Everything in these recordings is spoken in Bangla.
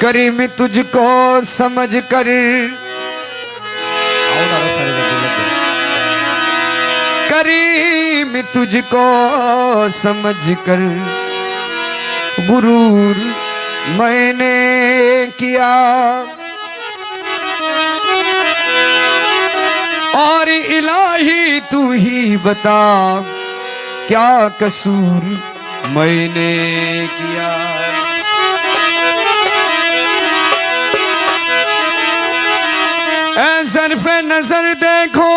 करीम तुझको समझ कर करीम तुझको समझ कर गुरूर मैंने किया और इलाही तू ही बता क्या कसूर मैंने किया। ऐ ज़र्फ़े नजर देखो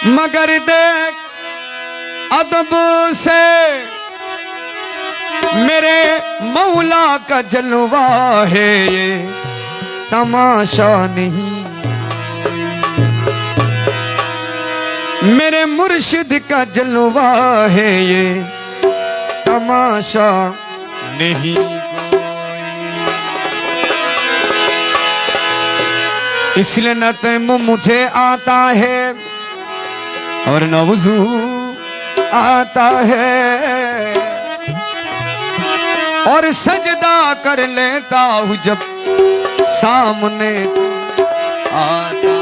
मगर देख अदब से मेरे मौला का जलवा है ये तमाशा नहीं। मेरे मुर्शिद का जलवा है ये तमाशा नहीं कोई। इसलिए न तैमम मुझे आता है और न वुज़ू आता है और सजदा कर लेता हूँ जब सामने आता।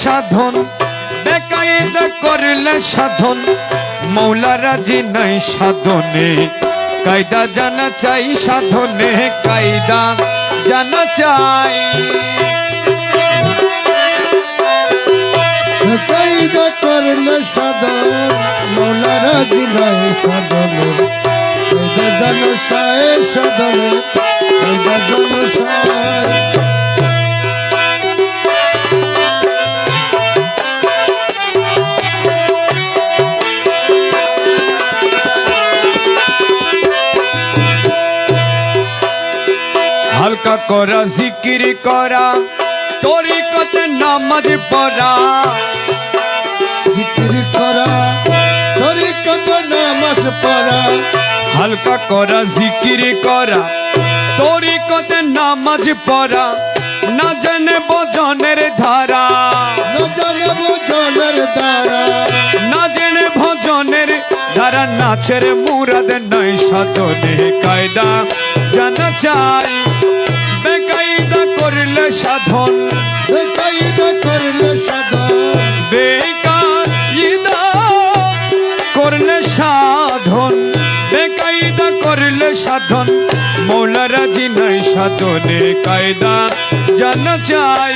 সাধন বেকায়দা করলে সাধন মৌলা রাজি নাই সাধনে কায়দা জানা চাই সাধনে কায়দা জানা চাই। বেকায়দা করলে সাধন মৌলা রাজি নাই সাধনে কায়দা জানা চাই সাধনে কায়দা জানা চাই। হালকা করা জিকির করা তরিকতে নামাজ পড়া জিকির করা তরিকতে নামাজ পড়া হালকা করা জিকির করা তরিকতে নামাজ পড়া না জানে ভজনের ধারা না জানে ভজনের ধারা না জেনে ভজনের ধারা নাচের মুরাদ নাই সাধনে কায়দা জানা চাই। বেকায়দা করলে সাধন বেকায়দা করলে সাধন বেকায়দা করলে সাধন বেকায়দা করলে সাধন মৌলা রাজি নাই সাধনে কায়দা জানা চাই।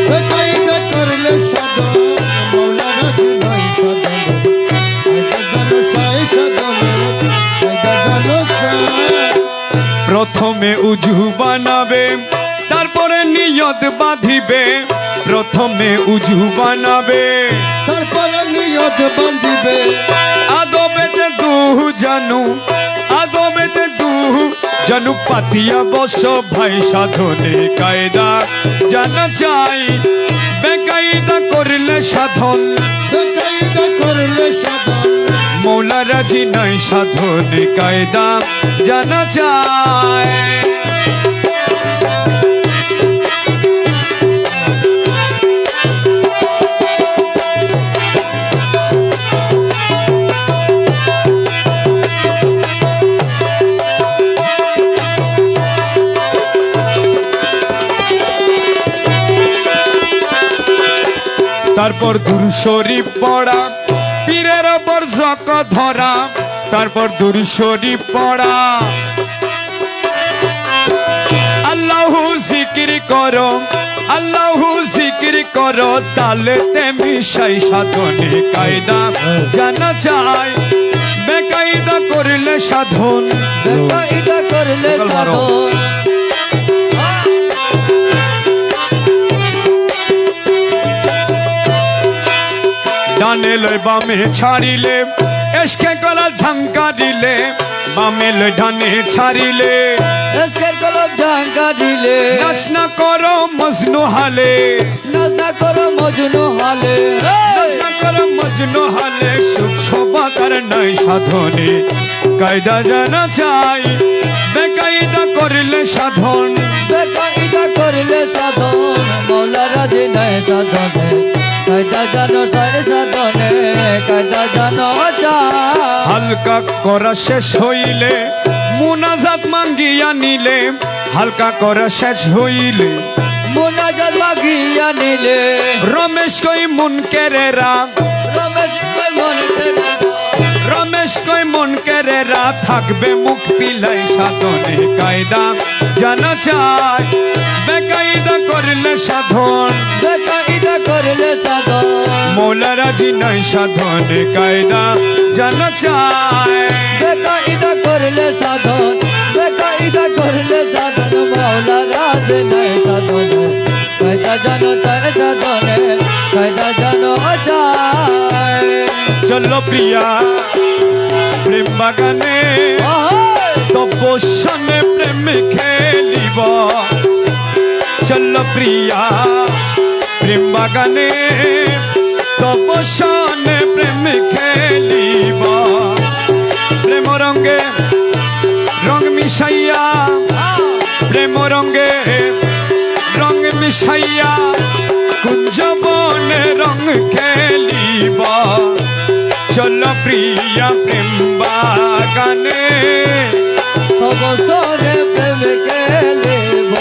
বেকায়দা করলে সাধন মৌলা রাজি নাই সাধনে কায়দা জানা চাই সাধনে কায়দা জানা চাই। প্রথমে উজু বানাবে তারপরে নিয়ত বাঁধিবে প্রথমে উজু বানাবে তারপরে নিয়ত বাঁধিবে আদবেতে দুহু জানু পাতিয়া বস ভাই সাধনে কায়দা জানা চাই। বেকায়দা করলে সাধন বেকায়দা করলে সাধন মৌলা রাজি নাই সাধনে কায়দা জানা চাই। তারপর দুরূদ শরীফ পড়া পীরের বরজক ধরা তারপর দুরূদ শরীফ পড়া আল্লাহু জিকির করো আল্লাহু জিকির করো তালেতে মিশাই সাধনে কায়দা জানা চাই। বেকায়দা করলে সাধন বেকায়দা করলে সাধন ডানে লই বামে ছাড়িলে এসকে গলা ঝাঙ্কা দিলে বামে লই ডানে ছাড়িলে এসকের কলম ঝাঙ্কা দিলে নাচ না করো মজনু হালে নাচ না করো মজনু হালে নাচ না করো মজনু হালে সুখ শোভা তার নাই সাধনে কায়দা জানা চাই বেকায়দা করলে সাধন বেকায়দা করলে সাধন মৌলা রাজি নাই সাধনে কায়দা জানো তাই সাধনে কায়দা জানো চাই হালকা করা শেষ হইলে মুনাজাত মাঙ্গিয়া নিলে হালকা করা শেষ হইলে মুনাজাত মাগিয়া নিলে রমেশ কই মন কেরেরা রমেশ কই মন কেরে রমেশ কই মন কেরেরা থাকবে মুখ পিলাই সাধনে কায়দা জানা চাই বেকায়দা করলে সাধন বেকায়দা করলে সাধন মৌলা রাজি নাই সাধনে কায়দা জানা চাই বেকায়দা করলে সাধন বেকায়দা করলে সাধন মৌলা রাজি নাই সাধনে কায়দা জানো তাই সাধনে কায়দা জানো চাই চলো প্রিয়া প্রেম বাগানে তপস্যনে প্রেম খেলিব চলো প্রিয়া প্রেম বাগানে তপস্যনে প্রেম খেলিব প্রেম রঙ্গে রং মিশাইয়া প্রেম রঙ্গে রং মিশাইয়া কুঞ্জবনে রং খেলিব চলো প্রিয়া প্রেম বাগানে তব সরে প্রেম খেলিব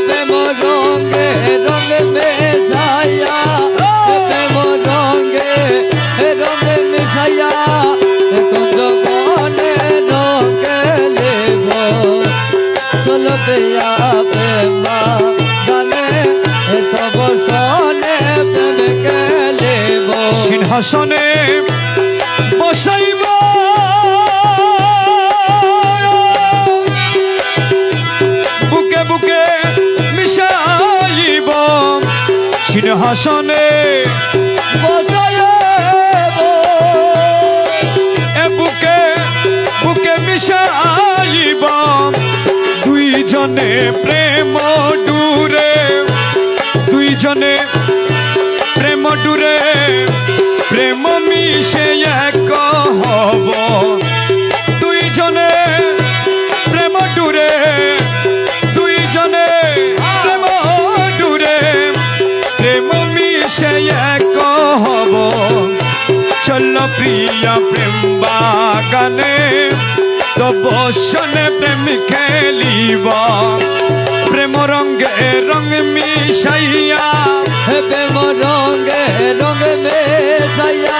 প্রেম রঙ্গে রঙ্গে মেশাইয়া প্রেম রঙ্গে রঙ্গে মিশাইয়া কুঞ্জ বনে রং খেলিব চলো প্রিয়া প্রেম গানে তব সরে প্রেম খেলিব সিংহাসনে বসাইব বুকে বুকে মিশাইব সিংহাসনে এ বুকে বুকে মিশাইব দুইজনে প্রেম ডুরে দুইজনে প্রেম ডুরে প্রেম মিশে এক হব দুইজনে প্রেম ডুরে দুইজনে প্রেম ডুরে প্রেম মিশে এক হব চলো প্রিয়া প্রেম বাগানে তপস্যনে প্রেম খেলিব প্রেম রঙ্গে রং মিশাইয়া প্রেম রঙ্গে রঙ্গে মেশাইয়া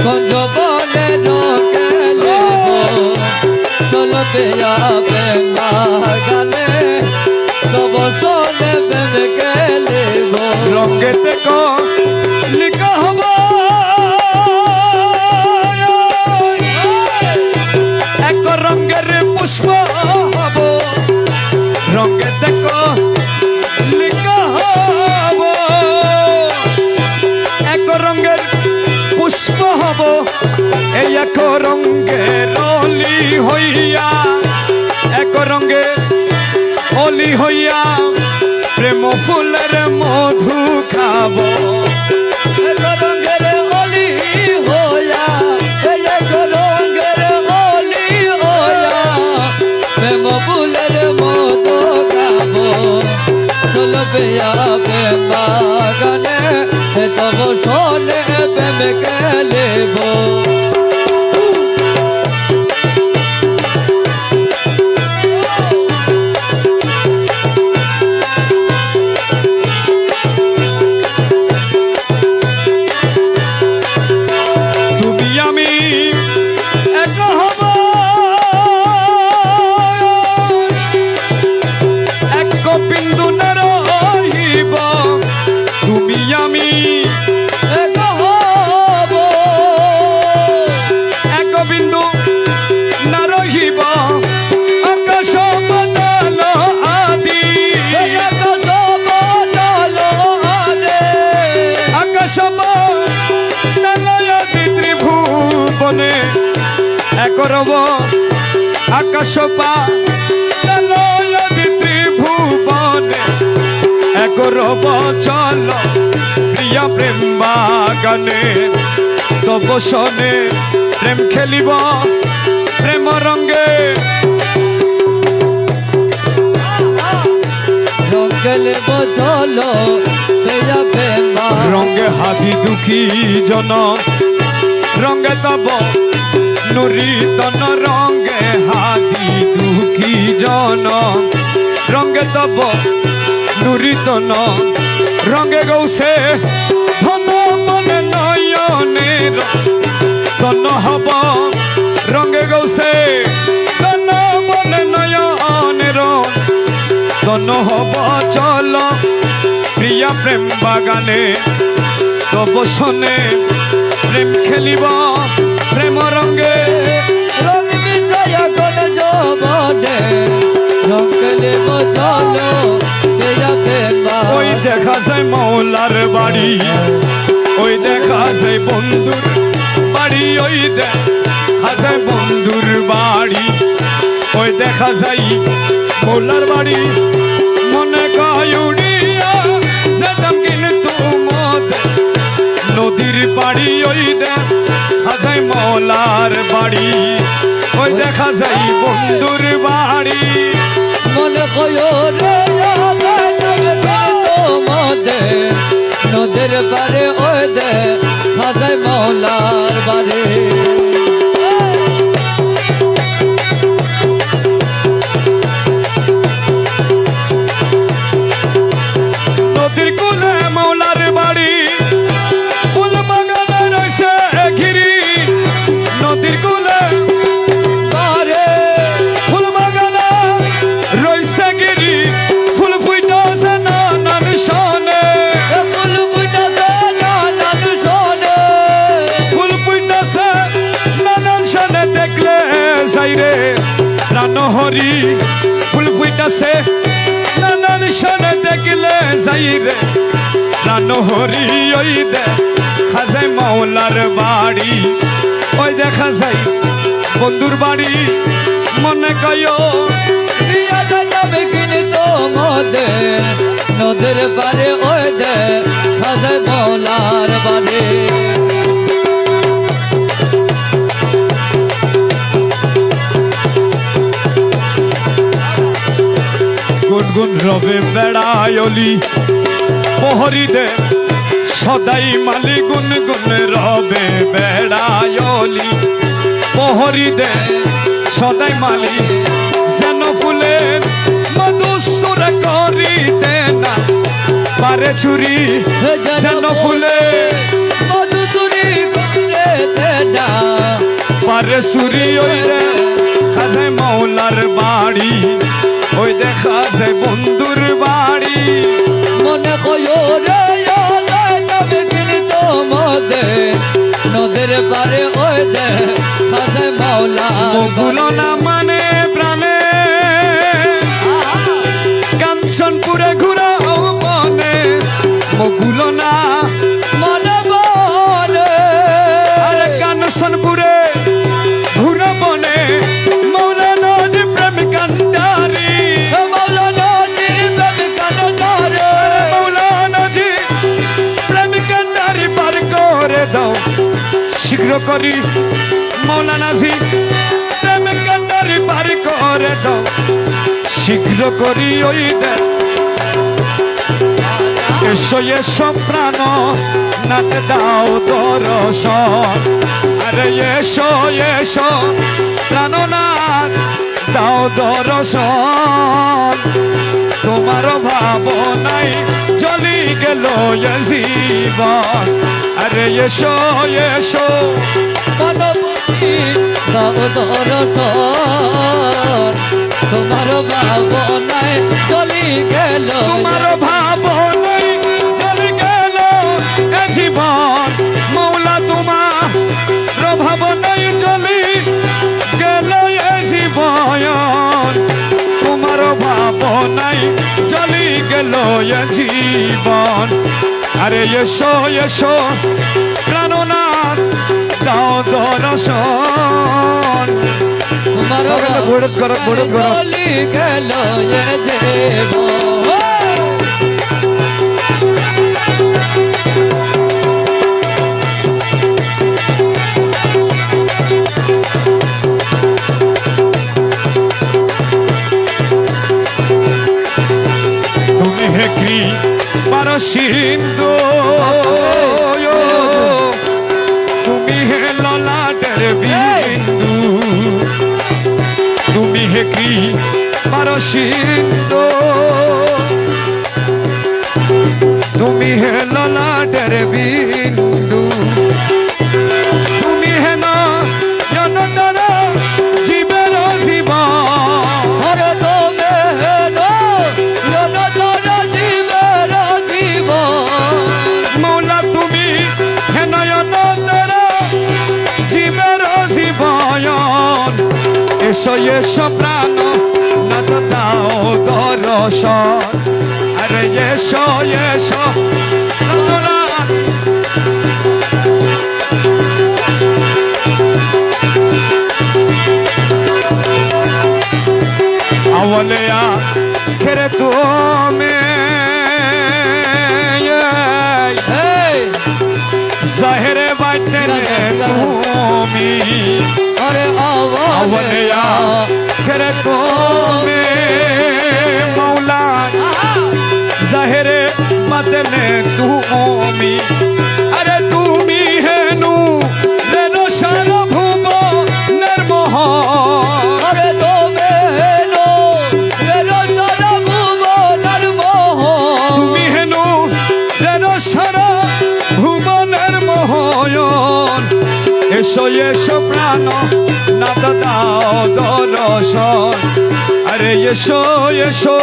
কুঞ্জ বনে রং খেলিব চলো প্রিয়া প্রেম বাগানে তব সনে প্রেম খেলিব রঙ্গে দেখো লিখা হব এক রঙ্গের পুষ্প হব রঙ্গে দেখো লিখা হব এক রঙ্গের পুষ্প হব এই এক রঙ্গের অলি হইয়া এক রঙ্গে অলি হইয়া প্রেম ফুলের মধু খাব এক রঙ্গের অলি হইয়া এক রঙ্গের অলি হইয়া প্রেম ফুলের মতো গাব চলো প্রিয়া প্রেম বাগানে তব সনে প্রেম খেলিব তুমি আমি এক হব এক বিন্দু না রহিব তুমি আমি এক হব করব আকাশ পালয় ত্রিভুবনে করব চল প্রিয়া প্রেম বাগানে তব সনে প্রেম খেলিব প্রেম রঙ্গে রঙ্গেলে বচলো প্রিয়া প্রেম রঙ্গে হাতি দুঃখী জন রঙ্গে তব নুরিতন রঙ্গে হাতি দুঃখী জন রঙ্গে তব নুরিতন রঙ্গে গৌসে ধন মনে নয়নের ধন হব রঙ্গে গৌসে ধন মনে নয়নের ধন হব চল প্রিয়া প্রেম বাগানে তব সনে প্রেম খেলিব প্রেম রঙ্গে রঙ মিঠাইয়া কোন যৌবনে রঙ্গেলে বচলো প্রিয়া প্রেম ওই দেখা যায় মৌলার বাড়ি ওই দেখা যায় বন্ধুর বাড়ি ওই দেখা যায় বন্ধুর বাড়ি ওই দেখা যায় মৌলার বাড়ি মনে কয় উড়িয়া যেতাম কিন্তু নদীর বাড়ি ওই দেখা যায় মৌলার বাড়ি ওই দেখা যায় বন্ধুর বাড়ি মনে কয়ো রে মদে নদের পারে ওই দে খাজায় মৌলার বাড়ি নদীর কুলে মৌলার বাড়ি ফুল বাগানে রয়েছে ঘিরি নদীর কুলে বারে ফুল বাগানে রয়েছে গিরি ফুল ফুইটাছে নানান সনে ফুল ফুটাছে নানান শোনে ফুল ফুইটাছে নানান সনে দেখলে যাই রে প্রাণ হরি ফুল ফুইটাছে নানান সনে দেখলে যাই রে প্রাণ হরি ওই দেখা যায় মৌলার বাড়ি ওই দেখা যায় বন্ধুর বাড়ি মনে কয়ো প্রিয়া যাবে কিন্তু মদে নদের পারে ওই দে খাজায় মৌলার বাড়ি গুনগুন রবে বেড়ায়লি প্রহরী দে সদাই মালি গুনগুন রবে বেড়ায়লি প্রহরী দে সদাই মালি যেন ফুলের মধুসূর করিতে না পারে চুরি যেন ফুলে মধু চুরি করে দেনা পারে চুরি ওই রে খাজায় মৌলার বাড়ি ওই দেখা যায় বন্ধুর বাড়ি মনে কয়ো রে যাবে কিন্তু মদে নদের পারে ওই দে খাজায় মৌলার মগুলো না মানে প্রাণে কাঞ্চনপুরে ঘুরাও মনে মগুলো না মনে বনে আরে কাঞ্চনপুরে ঘুরা মনে মৌলানা যে প্রেম কান্ডারি মৌলানা জি প্রেম কান্ডারে মৌলানা জি প্রেম কান্ডারি পার করে দাও শীঘ্র করি মৌলানা জি প্রেম কান্ডারি পার করে দাও শীঘ্র করি ওই এসো এসো প্রাণ নাতে দাও দর্শন আরে এসো এসো প্রাণনাথ দাও দর্শন তোমার ভাবনাই চলি গেল এ জীবন আরে এসো এসো মনপতি দাও দর্শন তোমার ভাবনায় চলি গেল তোমার ভাবনাই চলি গেল এ জীবন মৌলা তোমার ভাবনাই চলি গেল এ জীবন তোমার ভাবনাই চলি গেল এ জীবন আরে এসো এসো প্রাণনাথ দাও দর্শন তোমার গড়ত গড়ত গড়ত গড়ত চলি গেল এ জীবন তুমি হে কি পারো সিন্ধু তুমি হে ললাটের বিন্দু তুমি হে কি পারো সিন্ধু তুমি হে ললাটের বিন্দু তুমি হে না জনতার জীবের জীবন হরে তোমে জনতর জীবের জীবন মৌলা তুমি হে নয়নতর জীবের জীবন এসো এসো প্রাণ না তো দাও দর্শন আরে এসো এসো না আওয়ালিয়া খেরে তুমি এই জাহেরে বাইতে তুমি আরে আওয়ালিয়া খেরে তুমি মৌলা জাহেরে বাদলে তুমি আরে তুমি হেনু রেনো সারভূম নির্মোহ আরে তোমে জনতর ভুবনের মোহ তুমি হেনু রেনো সারভূমনের মোহয়ন এসো এসো প্রাণ না তো দাও দর্শন আরে এসো এসো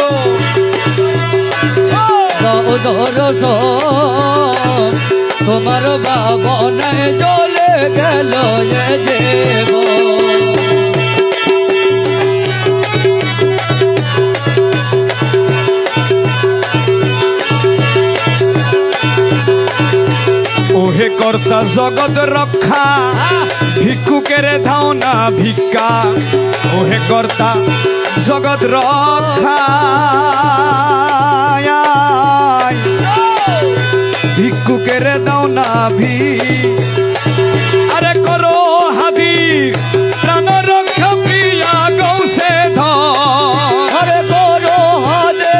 দর্শন তোমার বাবনায় জ্বলে গেল এ জীবন ওহে কর্তা জগৎ রক্ষা ভিক্ষুকের ধাও না ভিক্ষা ওহে কর্তা জগৎ রক্ষা ভিক্ষুকের দাও না আরে করো হাদির প্রাণ রক্ষা প্রিয়া গৌসে ধর আরে করো হাদে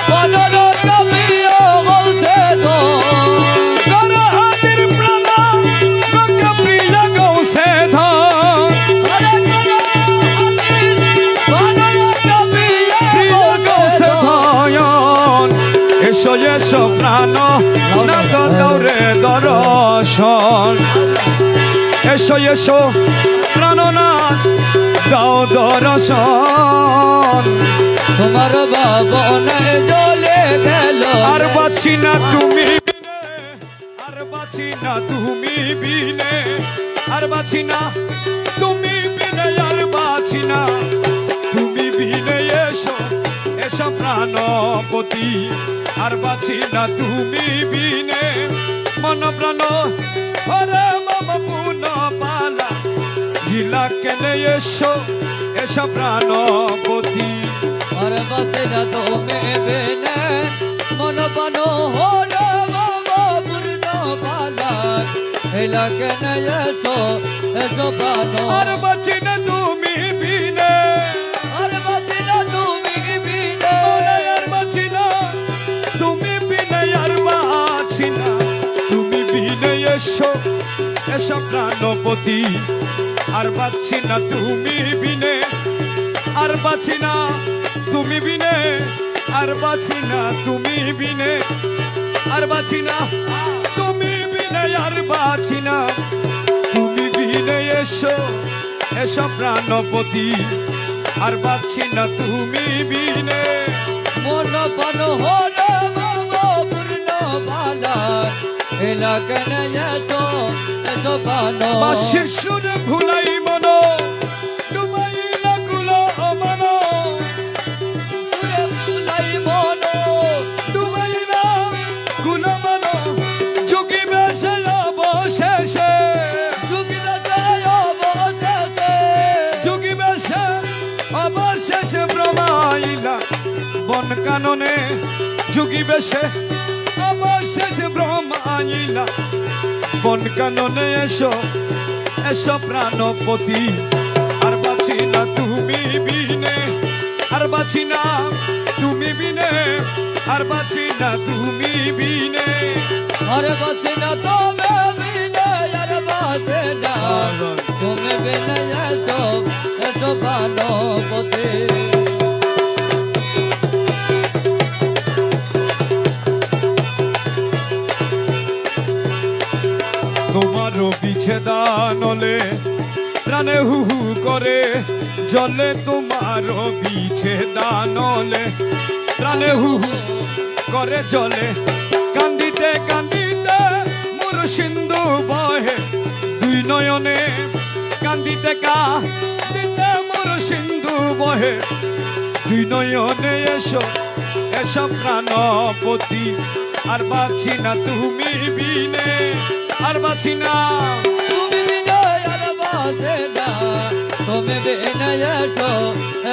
মনর কবিও বলতে তো করো হাদির প্রাণ রক্ষা প্রিয়া গৌসে ধর আরে করো হাদির মনর কবিও প্রিয়া গৌসে ধয়ন এসো এসো প্রাণ না তো দৌড়ে দর্শন এসো এসো প্রাণনাথ দাও দর্শন তোমার বাবনায় জ্বলে গেল আর বাঁচি না তুমি বিনে আর বাঁচি না তুমি বিনে আর বাঁচি না তুমি বিনে আর বাঁচি না তুমি বিনে এসো এসো প্রাণপতি আর বাঁচি না তুমি বিনে মন প্রাণ ওরে মম পুন পালা গিলা কেনে এসো এসো প্রাণপতি আর বাতে না তুমি বেনে মন পানো হলো বাবা পূর্ণ পালা এলাকে না এসো এসো পানো আর বাঁচি না তুমি বিনে আর বাতে না তুমি বিনে আর বাঁচি না তুমি বিনে আর বাঁচি না তুমি বিনে এসো এসো প্রাণপতি আর বাঁচি না তুমি বিনে আর বাঁচি না তুমি বিনে আর বাঁচি না তুমি বিনে আর বাঁচি না তুমি বিনে আর বাঁচি না তুমি বিনে এসো এসো প্রাণপতি আর বাঁচি না তুমি বিনে মন পানো হলো বাবা পূর্ণ পালা এলাকে না এসো এসো পানো বাঁশির সুরে ভুলাই মন ডুবাই লাগুলো মন তুলে ফুলাই মন ডুবাই না গুলো মন যুগি বেশে অবশেষে যুগে বন কাননে যুগী বেশে অবশেষে ব্রহ্মাইলা বন কাননে এসো এসো প্রাণপতি আর বাঁচি না তুমি বিনে আর বাঁচি না তুমি বিনে আর বাঁচি না তুমি বিনে আরে বাসে না তুমি বিনে আর বাসে না তুমি বিনে এসো এসো প্রাণপতি তোমারও বিচ্ছেদান হলে প্রাণে হু হু করে জলে তোমারও বিচ্ছেদান হলে প্রাণে হু হু করে জলে কান্দিতে কান্দিতে মোর সিন্ধু বহে দুই নয়নে কান্দিতে কান্দিতে মোর সিন্ধু বহে দুই নয়নে এসো এসো প্রাণপতি আর বাঁচি না তুমি বিনে আর বাঁচি না তুমি বিনে আর বাসে না তুমি বিনে এসো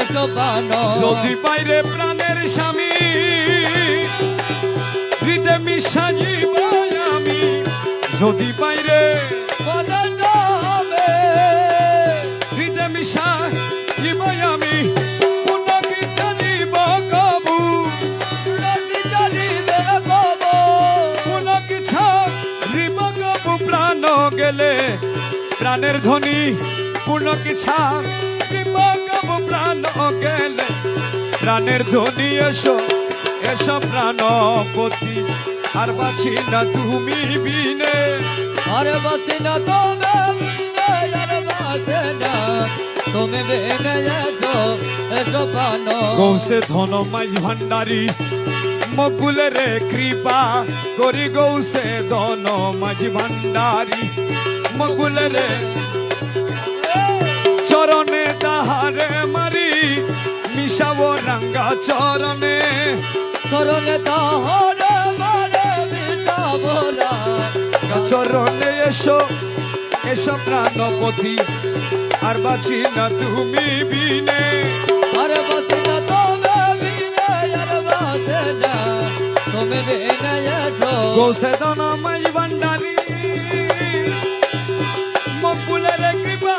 এসো প্রাণপতি যদি বাইরে প্রাণের স্বামী হৃদয় মিশাইব আমি যদি বাইরে হৃদয় মিশাইব আমি পুনকি জানিব কবু পুনকি ছাড়িব কবু প্রাণ গেলে প্রাণের ধ্বনি পুনকি ছাড়িব কবু প্রাণ গেলে প্রাণের ধ্বনি এসো এসো প্রাণপতি আর বাঁচি না তুমি বিনে আরে বাসে না তুমি বিনে আর বাসে না তুমি বিনে এসো এসো প্রাণপতি গৌসে ধন মাঝ ভান্ডারি মকুলের কৃপা করি গৌসে ধন মাঝ ভান্ডারি মকুলের চরণে তাহারে মারি মিশাব রাঙ্গা চরণে চরণে তাহারে মারে বিটাবরা চরণে এসো এসো প্রাণপতি আর বাঁচি না তুমি বিনে আরে বাসে না তুমি বিনে আর বাসে না তুমি বিনে এসো গোসে ধন মাঝ ভান্ডারি মকুলের কৃপা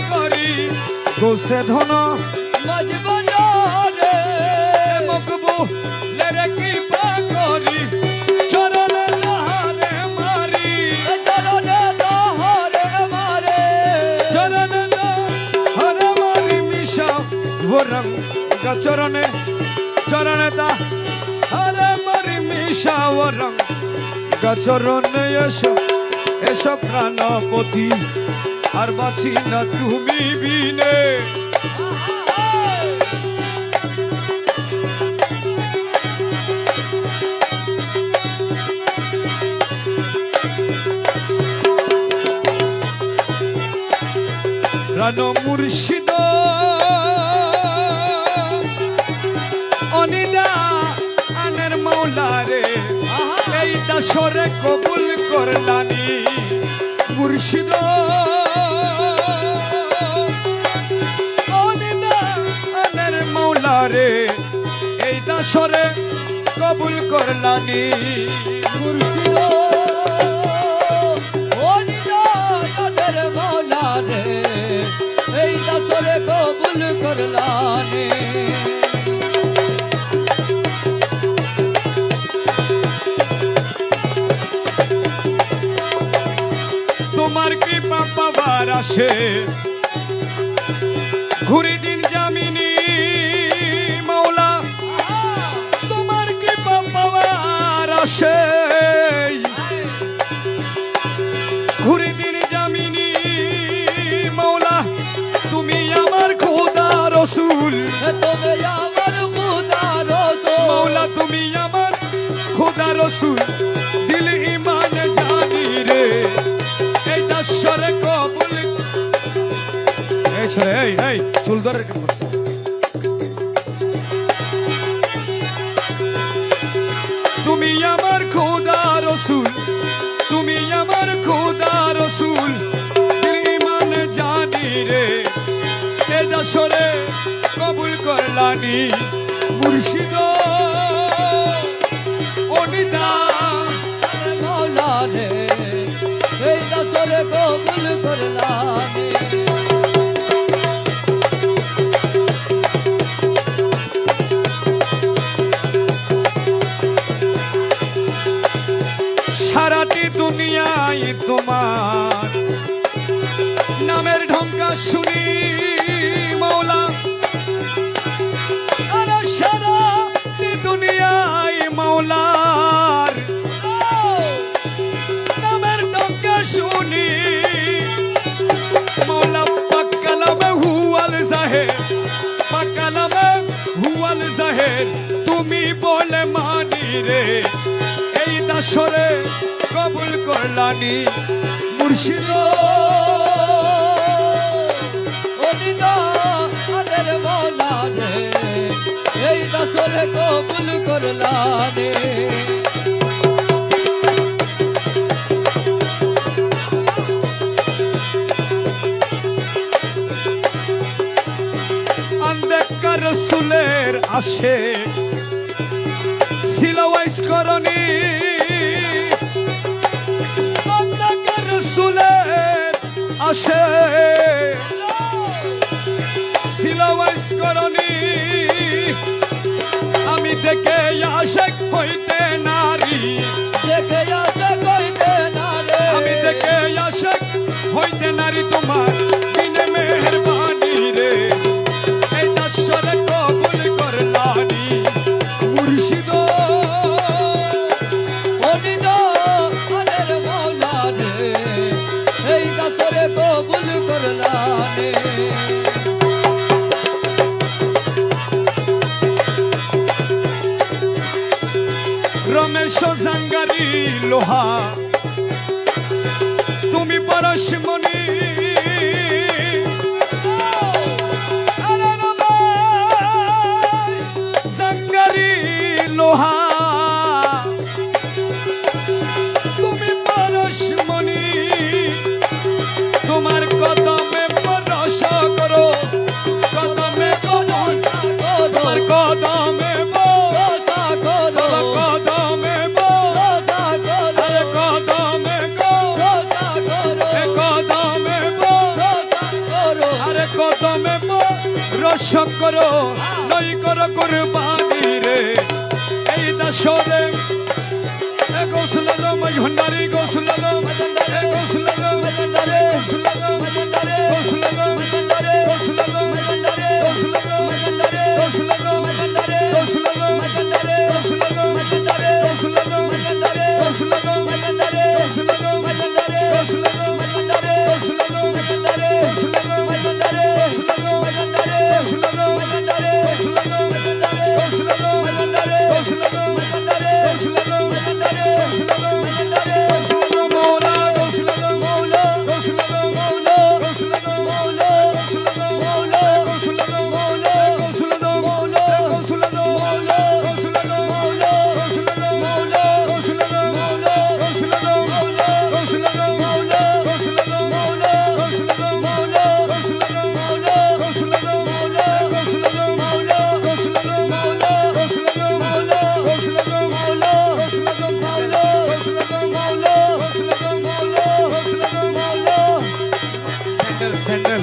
করি গোসে ধন মজবনারে মকবুলের কৃপা করি চরণে তাহারে মারি চরণে তাহারে মারে চরণে তাহারে মারি মিশা বরং চরণে চরণে তাহারে মারি মিশা বরং চরণে এসো এসো প্রাণপতি আর বাঁচি না তুমি বিনে প্রাণ মুর্শিদ অনিদা আনের মৌলারে এই দাসরে কবুল করলানি মুর্শিদ অনিদা আনের মৌলারে এই দাসরে কবুল করলানি মুর্শিদ ওনিদাদের মৌলারে এই দাসরে কবুল করলানে তোমার কৃপা পাবার আসে ঘুরি দিন জামিনী মৌলা তোমার কৃপা পাওয়ার আসে ঘুরি দিন জামিনী মৌলা তুমি আমার খোদা রসুল তুমি আমার খুদা রসুল মৌলা তুমি আমার খোদা রসুল দিল ইমান জানি রে এই দাসরে কবুল এই ছেলে এই চুল ধরে কেন করছো? তুমি আমার খোদা রসুল তুমি আমার খোদা রসুল দিল ইমান জানি রে এই দাসরে কবুল করলানি মুর্শিদ অনিদা মৌলা রে এই দাসরে কবুল করলানে সারাটি দুনিয়ায় তোমার নামের ঢঙ্কা শুনি মৌলা আরে সারাটি দুনিয়ায় মৌলার নামের ঢঙ্কা শুনি মৌলা পাক্কালামে হুয়াল জাহের পাক্কালামে হুয়াল জাহের তুমি বলে মানি রে এই দাসরে কবুল করলানি মুর্শিদ অনিদা আদের মৌলা রে এই দাসরে কবুল করলানে আন্দেকা রসুলের আসে সিলাওয়াইস করনি আন্দেকা রসুলের আসে সিলাওয়াইস করনি আমি দেখে আশেক হইতে নারী দেখে যাতে কইতে না রে আমি দেখে আশেক হইতে নারী তোমার বিনে মেহেরবানি রে এই দাসরে কবুল করলানি মুর্শিদ অনিদা আদের মৌলা রে এই দাসরে কবুল করলানে রমেশ জাঙ্গারি লোহা তুমি পরশমণি আরে রমেশ জাঙ্গারি লোহা তুমি পরশমণি তোমার কদমে পরশ করো কদমে বলো তোমার কদমে বলো কদমে বলো আরে কদমে গো এ কদমে বলো আরে কদমে রস করো নই করো কুরবানি রে এই দাসরে এ গৌসুলালো মজহন্ডারি গৌসুলালো এ গৌসুলালো গৌসুলালো গৌসুলালো গৌসুলালো গৌসুলালো গৌসুলালো স্যান্ডেল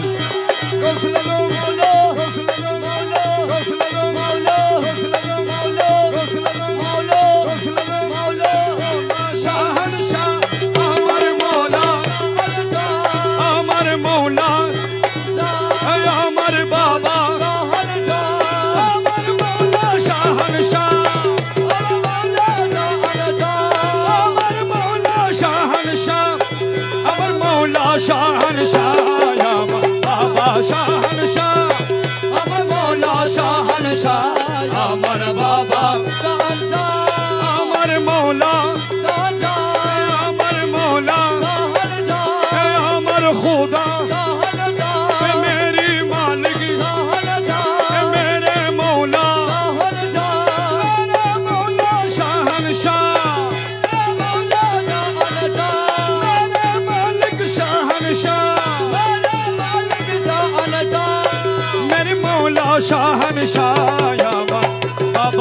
আমার মৌলা আমার বাবা আমার মৌলা শাহনশাহ আমার মৌলা শাহনশাহ আমার মৌলা শাহনশাহ আমার বাবা শাহনশাহ আমার মৌলা শাহনশাহ আমার বাবা আমার মৌলা আমার মৌলা আমার খুদা मेरी मालिक मेरे मौला मेरा मौला शहनशाह मेरे मालिक शहनशाह मेरे मौला शहनशाह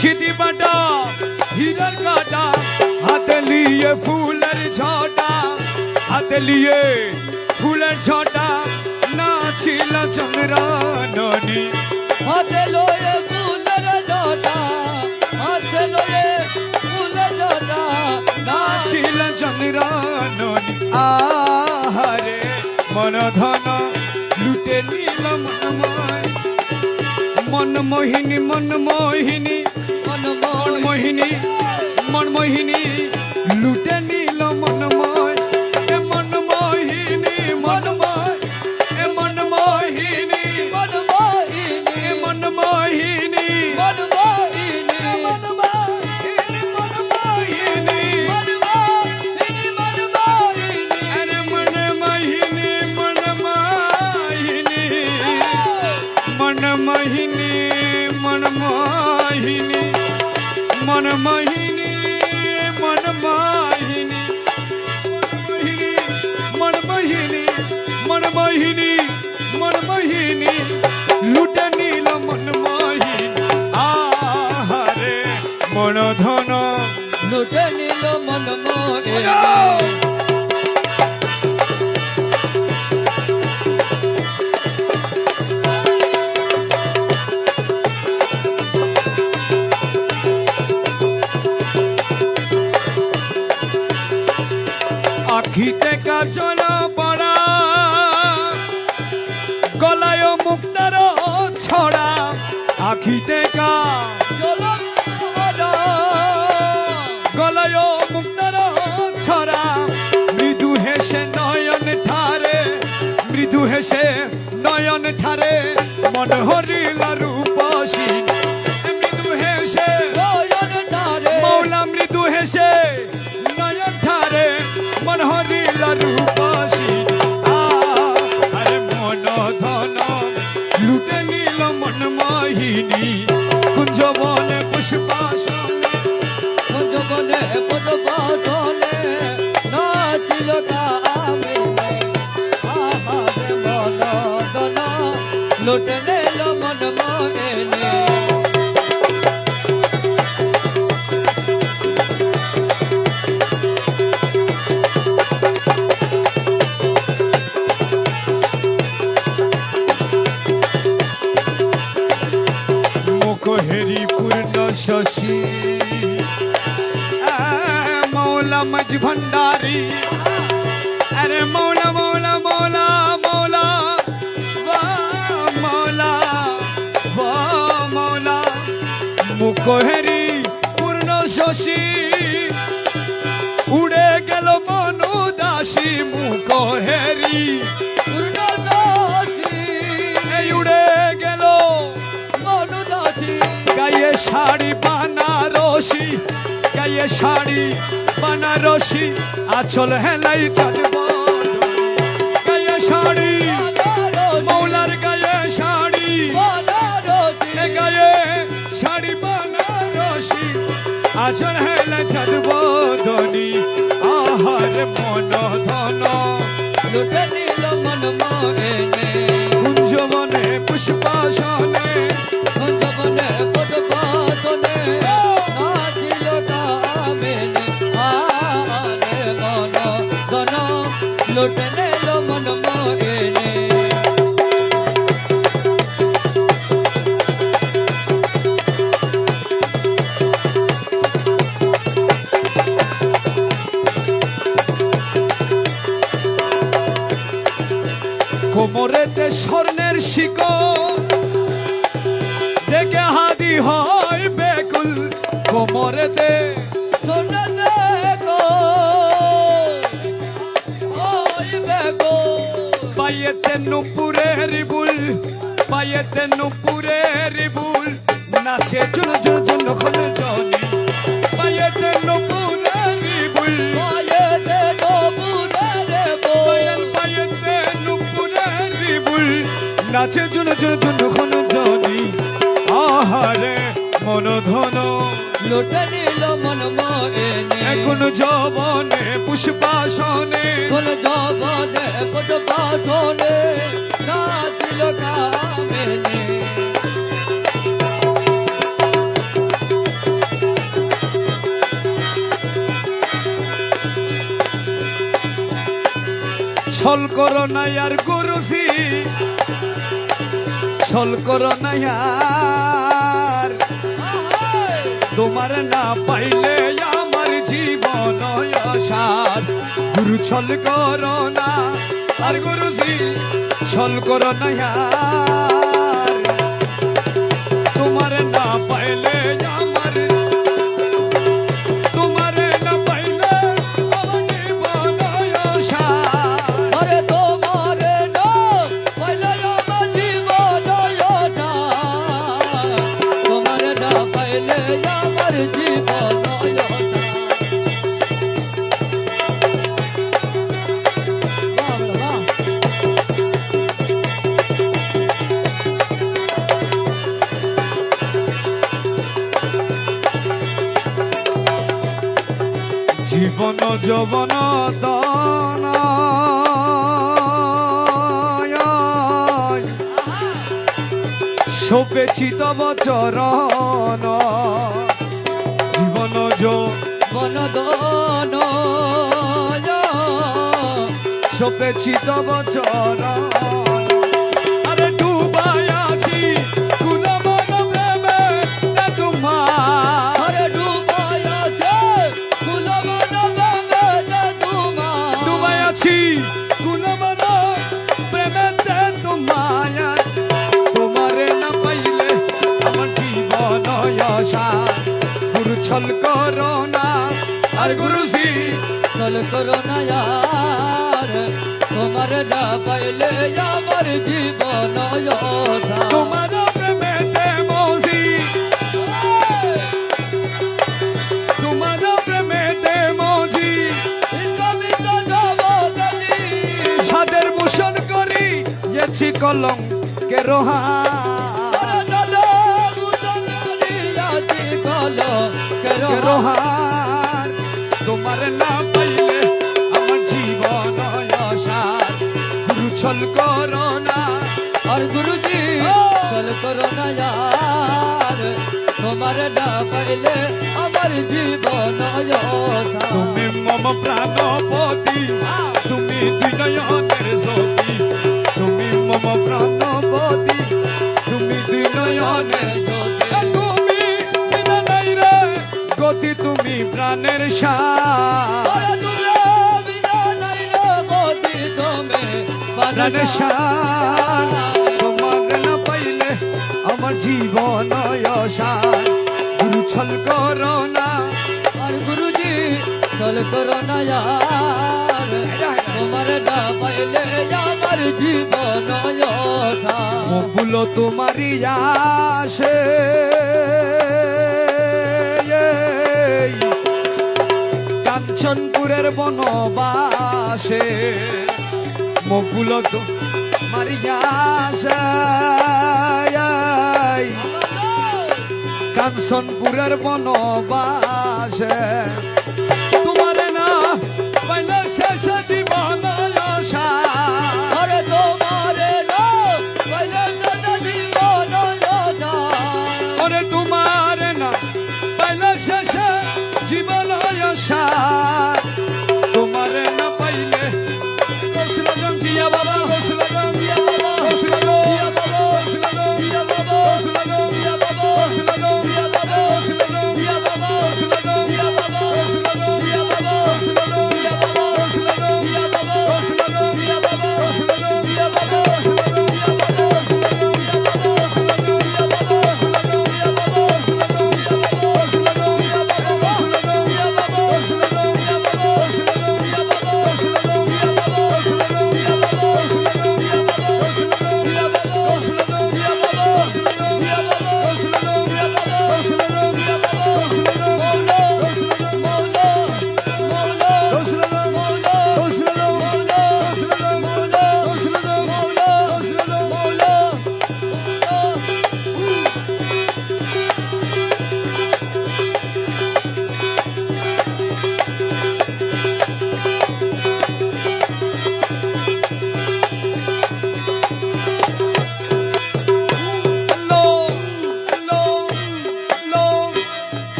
সিধি বাটা হীরার কাটা হাতে লিয়ে ফুলের ঝটা হাতে লিয়ে ফুলের ঝটা নাচিল চন্দ্রাননী হাতে লয়ে ফুলের জটা হাতে লয়ে ফুলের জটা নাচিল চন্দ্রাননী আহারে মন ধন লুটে নিল মনময় মনমোহিনী মনমোহিনী মনমোহিনী মনমোহিনী লুটে নিল মনময় এ মনমোহিনী মনময় এ মনমোহিনী মনমোহিনী এ মনমোহিনী মনমোহিনী মনমোহিনী মনমোহিনী মনমোহিনী মনমোহিনী আরে মনমোহিনী মনমোহিনী মনমোহিনী মনমোহিনী মনমোহিনী মনমোহিনী মনমোহিনী মনমোহিনী মনমোহিনী লুটে নিল মনমোহিনী আহারে মনধন লুটে নিল মনমোহিনী আখিতে কাজল পড়া গলায় মুক্তার ছড়া আখিতে কা গলায় মুক্তার ছড়া মৃদু হেসে নয়ন ঠারে মৃদু হেসে নয়ন ঠারে মন হরিল রূপসী মৃদু হেসে মৌলা মৃদু হেসে নয়ন ঠারে মন হরিল রূপসী আরে মন ধন লুটে নিল মনমোহিনী কুঞ্জবনে পুষ্পাসনে কুঞ্জবনে পুষ্পাসনে নাচিল কামিনী আহারে মনদন লুটে নিল মনমোহিনী মুখহেরি পূর্ণ শশী মৌলা মজ ভণ্ডারী আরে মৌলা মৌলা মৌলা মৌলা মৌলা মৌলা মুখহেরি পূর্ণ শশী উড়ে গেল মনু দাসী মুখহেরি এই উড়ে গেল গায়ে শাড়ি বানারসি গায়ে শাড়ি বানারসি আচল হেলাই চাঁদব গায়ে শাড়ি মৌলার গায়ে শাড়ি এ গায়ে শাড়ি বানারসি আচল হেলাই চাঁদব ধনি আহার মন ধন লুটে নিল মনমোহিনী কুঞ্জবনে পুষ্পাসনে কুঞ্জবনে পুষ্পাসনে নাচিল কামিনী আহারে মনদন লুটে নিল মনমোহিনী কোমরেতে স্বর্ণের শিকল দেখে হাদি হয় বেকুল কোমরেতে সোনাতে গো ওই বেগো পায়েতে নুপুরের বুল পায়েতে নুপুরের বুল নাচে জুন জুন জুন খন জনি পায়েতে নুপুরের বুল পায়েতে নবুরে গো পায়েতে নুপুরের বুল নাচে জুন জুন জুন খন জনি আহারে মন ধন লুটে নিল মনমোহিনী এখন যবনে পুষ্পাসনে কোন জবনে পুষ্পাসনে নাচিল কামিনী ছল করো না আর গুরুজি ছল করো না আর তোমার না পাইলে আমার জীবন অসার গুরু ছল করো না আর গুরুজি ছল করো না আর তোমার না পাইলে আমার তোমার না পাইলে আমার জীবন অসার আরে তোমার না পাইলে আমার জীবন অসার তোমার না পাইলে আমার জীবন অসার বাহ জীবন যৌবন দান শোপেছি তব চরণ জীবন বনদন শোপেছি তব চরণ আরে ডুবাই আছি কোন মন প্রেমে না তোমার আরে ডুবাই আছে কুলমন বাঙালে তোমার ডুবাই আছি কোন মন প্রেমেতে তোমায় তোমারে না পাইলে আমার জীবন অসার গুরু ছল করো না আর গুরুজি চল করো না यार তোমার না পাইলে আমার জীবন অসার তোমার প্রেমেতে মজি তোমার প্রেমেতে মজি কবিতা নবগতি সাদের ভূষণ করি এছি কলম কে রোহা দাদা বুঝানিয়াতি কলো করো রোহার তোমার না পাইলে আমার জীবন অসার গুরু ছল করো না और गुरुजी चल करो ना यार तुम्हारे ना पहले अमर जीवन योद्धा তুমি মম প্রাণপতি তুমি দুই নয়নের জ্যোতি তুমি মম প্রাণপতি তুমি দুই নয়নের জ্যোতি তুমি বিনা নাই রে গতি তুমি প্রাণের সার और तुमरे बिना नहीं लगोती तुम्हें প্রাণের সার তোমার না পাইলে আমার জীবন অসার গুরু ছল করো না और गुरुजी चल करो ना यार तुम्हारे ना पहले अमर जीवन योद्धा মকুল তোমারি আসে কাঞ্চনপুরের বনবাসে মকুল তোমারি আসে কাঞ্চনপুরের বনবাসে তোমার না পাইলে শেষ জীবন অসার और तुम्हारे ना पहले सदा जीवन योद्धा ওরে তোমার না পাইলে শেষ জীবন অসার তোমার না পাইলে কৌশলগম জিয়া বাবা কৌশলগম जिया बाबा কৌশলগম जिया बाबा কৌশলগম जिया बाबा কৌশলগম जिया बाबा কৌশলগম जिया बाबा কৌশলগম जिया बाबा কৌশলগম जिया बाबा কৌশলগম जिया बाबा কৌশলগম जिया बाबा কৌশলগম जिया बाबा কৌশলগম जिया बाबा কৌশলগম जिया बाबा কৌশলগম जिया बाबा जिया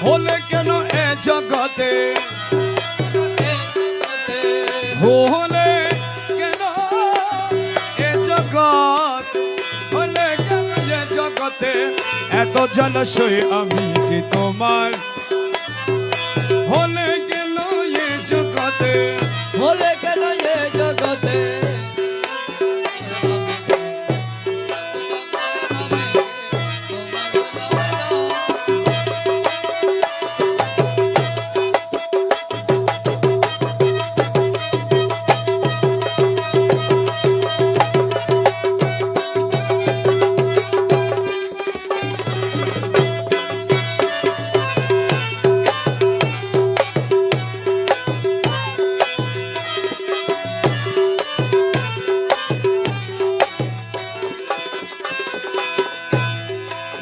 হলে কেন এ জগতে এত জলাশয় আমি কি তোমার হলে গেল এ জগতে ভুলে গেল এ জগতে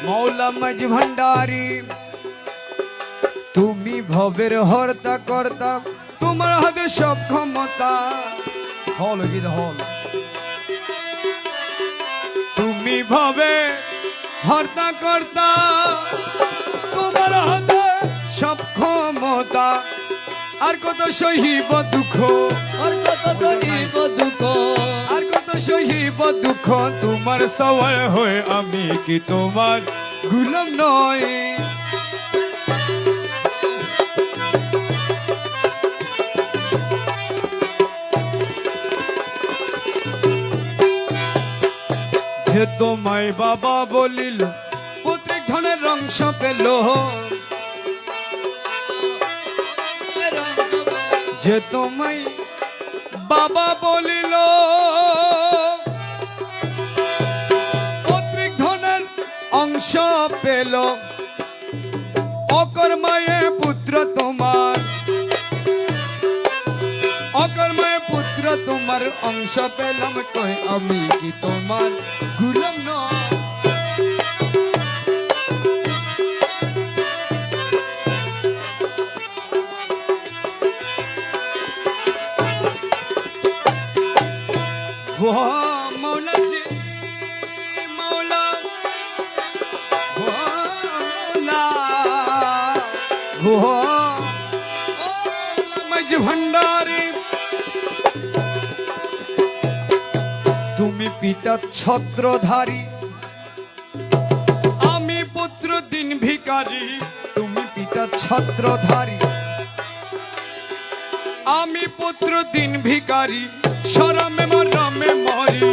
মৌলা মাঝ ভান্ডারী তুমি ভবের হর্তা কর্তা তোমার হাতে সব ক্ষমতা হল গীত হল তুমি ভবে হর্তা কর্তা তোমার হাতে সব ক্ষমতা আর কত সহিব দুঃখ আর কত করিব দুঃখ আর কত সহিব দুঃখ তোমার সওয়াল হয়ে আমি কি তোমার গুলাম নয় যে তোমায় বাবা বলিল পুত্রিক ধনের অংশ পেল যে তোমায় বাবা বলিল পৈতৃক ধনের অংশ পেল অকর্মায়ে পুত্র তোমার অকর্মায়ে পুত্র তোমার অংশ পেলাম কই আমি কি তোমার গুলাম নয় वो मौला जी मौला वो मौला वो मज भंडारी তুমি পিতা ছত্রধারী আমি পুত্র দিন ভিখারি তুমি পিতা ছত্রধারী আমি পুত্র দিন ভিখারি শরমে মরমে মরি